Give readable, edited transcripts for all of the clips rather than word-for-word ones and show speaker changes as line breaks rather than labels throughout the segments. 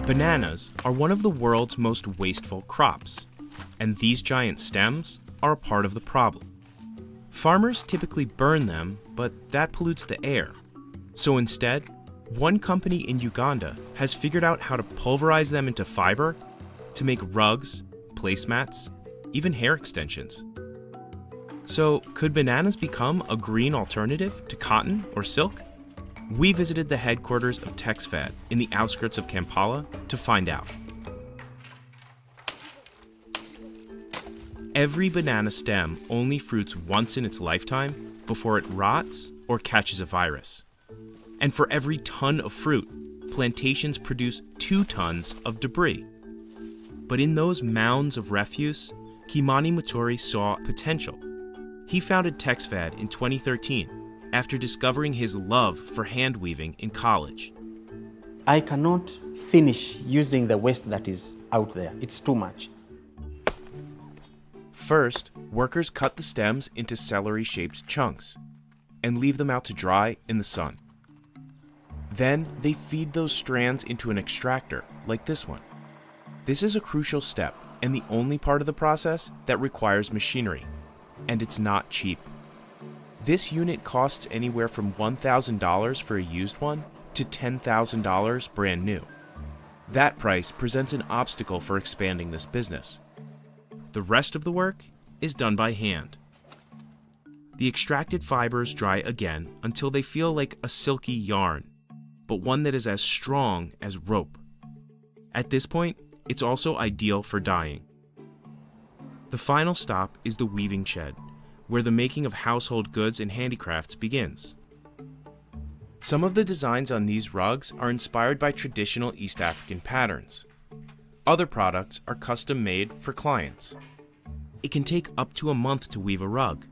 Bananas are one of the world's most wasteful crops, and these giant stems are a part of the problem. Farmers typically burn them, but that pollutes the air. So instead, one company in Uganda has figured out how to pulverize them into fiber to make rugs, placemats, even hair extensions. So, could bananas become a green alternative to cotton or silk? We visited the headquarters of Texfad in the outskirts of Kampala to find out. Every banana stem only fruits once in its lifetime before it rots or catches a virus. And for every ton of fruit, plantations produce 2 tons of debris. But in those mounds of refuse, Kimani Muturi saw potential. He founded Texfad in 2013 after discovering his love for hand weaving in college.
I cannot finish using the waste that is out there. It's too much.
First, workers cut the stems into celery-shaped chunks and leave them out to dry in the sun. Then they feed those strands into an extractor, like this one. This is a crucial step and the only part of the process that requires machinery, and it's not cheap. This unit costs anywhere from $1,000 for a used one to $10,000 brand new. That price presents an obstacle for expanding this business. The rest of the work is done by hand. The extracted fibers dry again until they feel like a silky yarn, but one that is as strong as rope. At this point, it's also ideal for dyeing. The final stop is the weaving shed, where the making of household goods and handicrafts begins. Some of the designs on these rugs are inspired by traditional East African patterns. Other products are custom made for clients. It can take up to a month to weave a rug.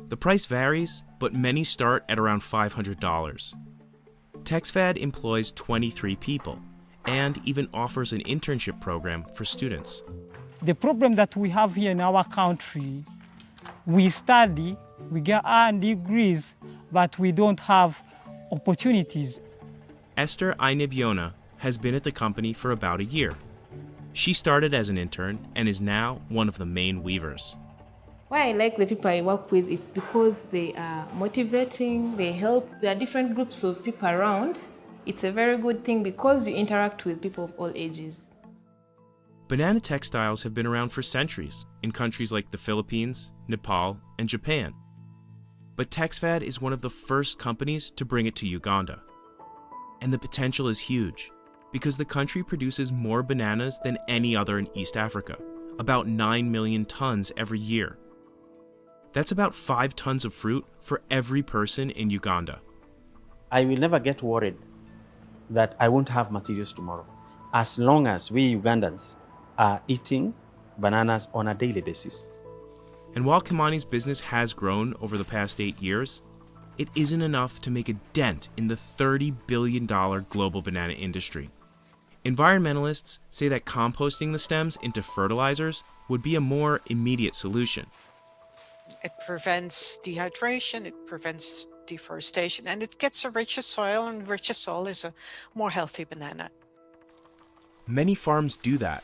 The price varies, but many start at around $500. Texfad employs 23 people and even offers an internship program for students.
The problem that we have here in our country, we study, we get our degrees, but we don't have opportunities.
Esther Ainebiona has been at the company for about a year. She started as an intern and is now one of the main weavers.
Why I like the people I work with, it's because they are motivating, they help. There are different groups of people around. It's a very good thing because you interact with people of all ages.
Banana textiles have been around for centuries in countries like the Philippines, Nepal, and Japan. But Texfad is one of the first companies to bring it to Uganda. And the potential is huge, because the country produces more bananas than any other in East Africa, about 9 million tons every year. That's about 5 tons of fruit for every person in Uganda.
I will never get worried that I won't have materials tomorrow, as long as we Ugandans are eating bananas on a daily basis.
And while Kimani's business has grown over the past 8 years, it isn't enough to make a dent in the $30 billion global banana industry. Environmentalists say that composting the stems into fertilizers would be a more immediate solution.
It prevents dehydration, it prevents deforestation, and it gets a richer soil, and richer soil is a more healthy banana.
Many farms do that,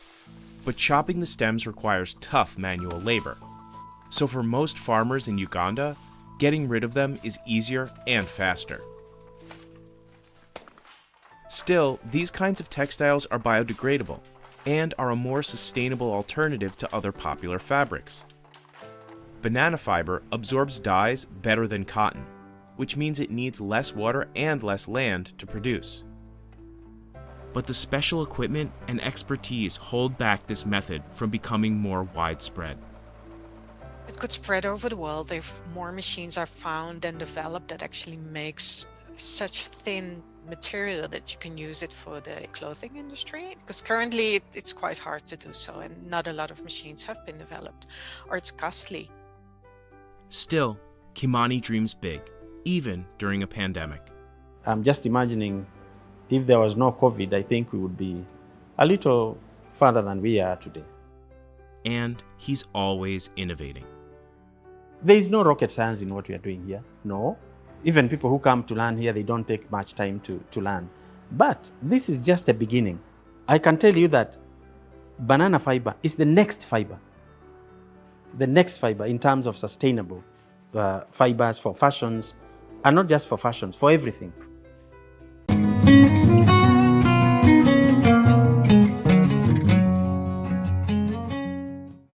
but chopping the stems requires tough manual labor. So for most farmers in Uganda, getting rid of them is easier and faster. Still, these kinds of textiles are biodegradable and are a more sustainable alternative to other popular fabrics. Banana fiber absorbs dyes better than cotton, which means it needs less water and less land to produce. But the special equipment and expertise hold back this method from becoming more widespread.
It could spread over the world if more machines are found and developed that actually makes such thin material that you can use it for the clothing industry. Because currently it's quite hard to do so, and not a lot of machines have been developed, or it's costly.
Still, Kimani dreams big, even during a pandemic.
I'm just imagining if there was no COVID, I think we would be a little further than we are today.
And he's always innovating.
There is no rocket science in what we are doing here, no. Even people who come to learn here, they don't take much time to learn. But this is just a beginning. I can tell you that banana fiber is the next fiber in terms of sustainable fibers for fashions, and not just for fashions, for everything.